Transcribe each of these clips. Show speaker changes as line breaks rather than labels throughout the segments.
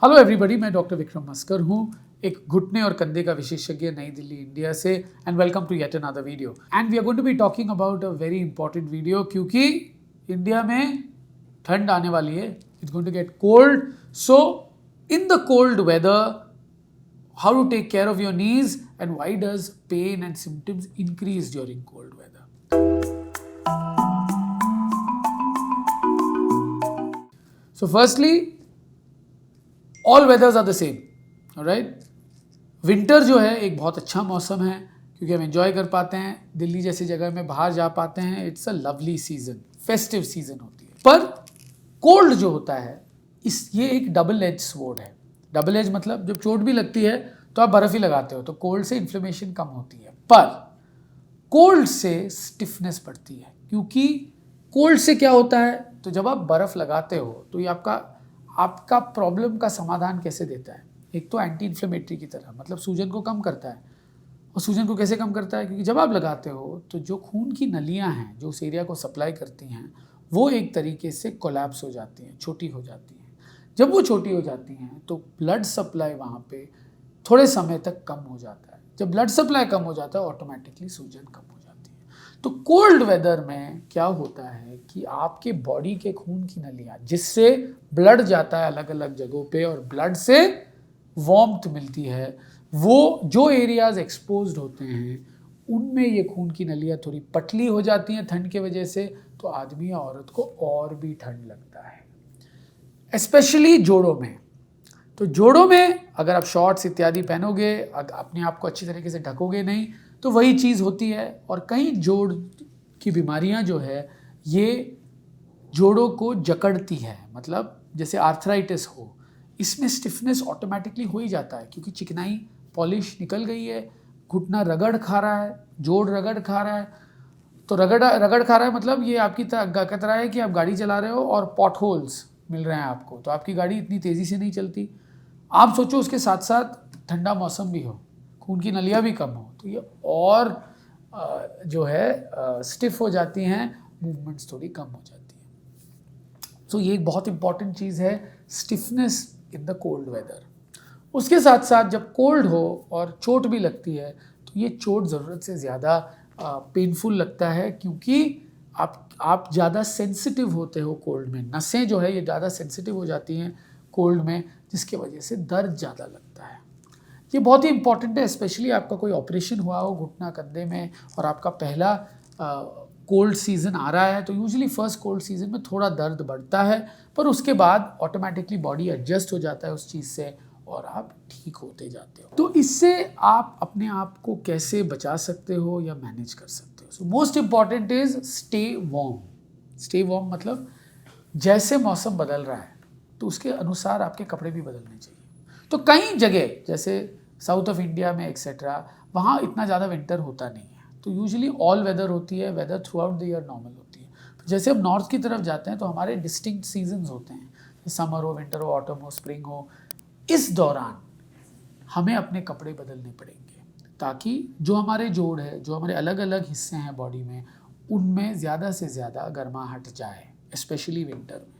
Hello everybody, मैं doctor Vikram Maskar हूँ, एक घुटने और कंधे का विशेषज्ञ नई दिल्ली इंडिया से। And welcome to yet another video. And we are going to be talking about a very important video, क्योंकि इंडिया में ठंड आने वाली है। It's going to get cold, so in the cold weather how to take care of your knees and why does pain and symptoms increase during cold weather. So firstly, all weathers are the same, alright? Winter जो है एक बहुत अच्छा मौसम है, क्योंकि हम enjoy कर पाते हैं, दिल्ली जैसी जगह में बाहर जा पाते हैं। It's a lovely season, festive season होती है। पर कोल्ड जो होता है, ये एक डबल एज स्वॉर्ड है। डबल एज मतलब जब चोट भी लगती है तो आप बर्फ ही लगाते हो, तो कोल्ड से इन्फ्लेमेशन कम होती है, पर कोल्ड से स्टिफनेस बढ़ती है। क्योंकि कोल्ड से क्या होता है, तो जब आप बर्फ लगाते हो तो ये आपका प्रॉब्लम का समाधान कैसे देता है? एक तो एंटी इन्फ्लेमेटरी की तरह, मतलब सूजन को कम करता है। और सूजन को कैसे कम करता है? क्योंकि जब आप लगाते हो तो जो खून की नलियां हैं जो उस एरिया को सप्लाई करती हैं, वो एक तरीके से कोलैप्स हो जाती हैं, छोटी हो जाती हैं। जब वो छोटी हो जाती हैं तो ब्लड सप्लाई वहाँ पे थोड़े समय तक कम हो जाता है। जब ब्लड सप्लाई कम हो जाता है, ऑटोमेटिकली सूजन कम हो जाती है। तो कोल्ड वेदर में क्या होता है कि आपके बॉडी के खून की नलियां, जिससे ब्लड जाता है अलग अलग जगहों पे और ब्लड से वार्मथ मिलती है, वो जो एरियाज एक्सपोज्ड होते हैं उनमें ये खून की नलियां थोड़ी पतली हो जाती हैं ठंड की वजह से, तो आदमी या औरत को और भी ठंड लगता है, स्पेशली जोड़ों में। तो जोड़ों में अगर आप शॉर्ट्स इत्यादि पहनोगे, अपने आप को अच्छी तरीके से ढकोगे नहीं, तो वही चीज़ होती है। और कई जोड़ की बीमारियां जो है, ये जोड़ों को जकड़ती है, मतलब जैसे आर्थराइटिस हो, इसमें स्टिफनेस ऑटोमेटिकली हो ही जाता है, क्योंकि चिकनाई पॉलिश निकल गई है, घुटना रगड़ खा रहा है, जोड़ रगड़ खा रहा है। तो रगड़ खा रहा है मतलब ये आपकी तरह है कि आप गाड़ी चला रहे हो और पॉट होल्स मिल रहे हैं आपको, तो आपकी गाड़ी इतनी तेज़ी से नहीं चलती। आप सोचो उसके साथ साथ ठंडा मौसम भी हो, खून की नलियाँ भी कम हो, तो ये और जो है स्टिफ हो जाती हैं, मूवमेंट्स थोड़ी कम हो जाती हैं। सो ये एक बहुत इंपॉर्टेंट चीज़ है, stiffness in the cold weather. उसके साथ साथ जब कोल्ड हो और चोट भी लगती है, तो ये चोट ज़रूरत से ज़्यादा पेनफुल लगता है, क्योंकि आप ज़्यादा सेंसिटिव होते हो कोल्ड में। नसें जो है ये ज़्यादा सेंसिटिव हो जाती हैं कोल्ड में, जिसके वजह से दर्द ज़्यादा लगता है। ये बहुत ही इंपॉर्टेंट है, स्पेशली आपका कोई ऑपरेशन हुआ हो घुटना कंधे में और आपका पहला कोल्ड सीज़न आ रहा है, तो यूजुअली फर्स्ट कोल्ड सीज़न में थोड़ा दर्द बढ़ता है, पर उसके बाद ऑटोमेटिकली बॉडी एडजस्ट हो जाता है उस चीज़ से और आप ठीक होते जाते हो। तो इससे आप अपने आप को कैसे बचा सकते हो या मैनेज कर सकते हो? So most important is stay warm. Stay warm मतलब जैसे मौसम बदल रहा है तो उसके अनुसार आपके कपड़े भी बदलने चाहिए। तो कई जगह जैसे साउथ ऑफ इंडिया में एक्सेट्रा, वहाँ इतना ज़्यादा विंटर होता नहीं है, तो यूजुअली ऑल वेदर होती है, whether through out the year normal होती है। जैसे हम नॉर्थ की तरफ जाते हैं तो हमारे डिस्टिंक्ट सीजन्स होते हैं, समर हो, विंटर हो, ऑटम हो, स्प्रिंग हो। इस दौरान हमें अपने कपड़े बदलने पड़ेंगे, ताकि जो हमारे जोड़ है, जो हमारे अलग अलग हिस्से हैं बॉडी में, उनमें ज़्यादा से ज़्यादा गर्माहट जाए, स्पेशली विंटर में।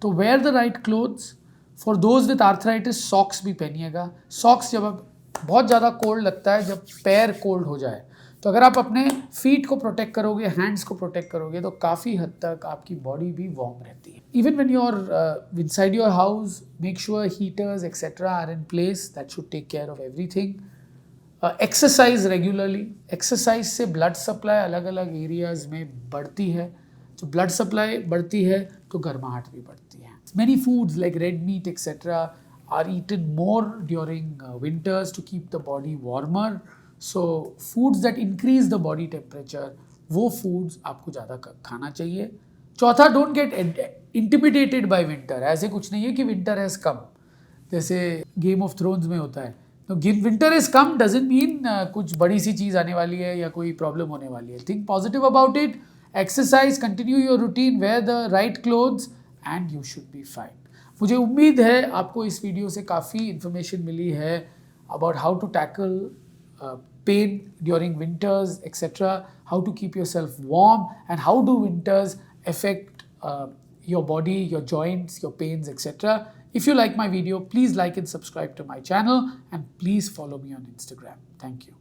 तो wear the right clothes. For those with arthritis socks भी पहनिएगा। सॉक्स जब आप बहुत ज़्यादा कोल्ड लगता है, जब पैर कोल्ड हो जाए, तो अगर आप अपने फीट को प्रोटेक्ट करोगे, हैंड्स को प्रोटेक्ट करोगे, तो काफ़ी हद तक आपकी बॉडी भी वार्म रहती है। Even when you are inside your house, make sure heaters etcetera are in place, that should take care of everything. Exercise regularly. Exercise से ब्लड सप्लाई अलग अलग एरियाज में बढ़ती है, तो ब्लड सप्लाई बढ़ती है तो गर्माहट भी बढ़ती है। Many foods like red meat etc. are eaten more during winters to keep the body warmer. So foods that increase the body temperature, वो foods आपको ज़्यादा खाना चाहिए। चौथा, don't get intimidated by winter। ऐसे कुछ नहीं है कि winter has come, जैसे गेम ऑफ थ्रोन्स में होता है। तो winter is come doesn't mean कुछ बड़ी सी चीज़ आने वाली है या कोई प्रॉब्लम होने वाली है। Think positive about it, exercise, continue your routine, wear the right clothes and you should be fine. मुझे उम्मीद है आपको इस वीडियो से काफ़ी इन्फॉर्मेशन मिली है about how to tackle pain during winters etcetera, how to keep yourself warm and how do winters affect your body, your joints, your pains, etc. If you like my video, please like and subscribe to my channel and please follow me on Instagram. Thank you.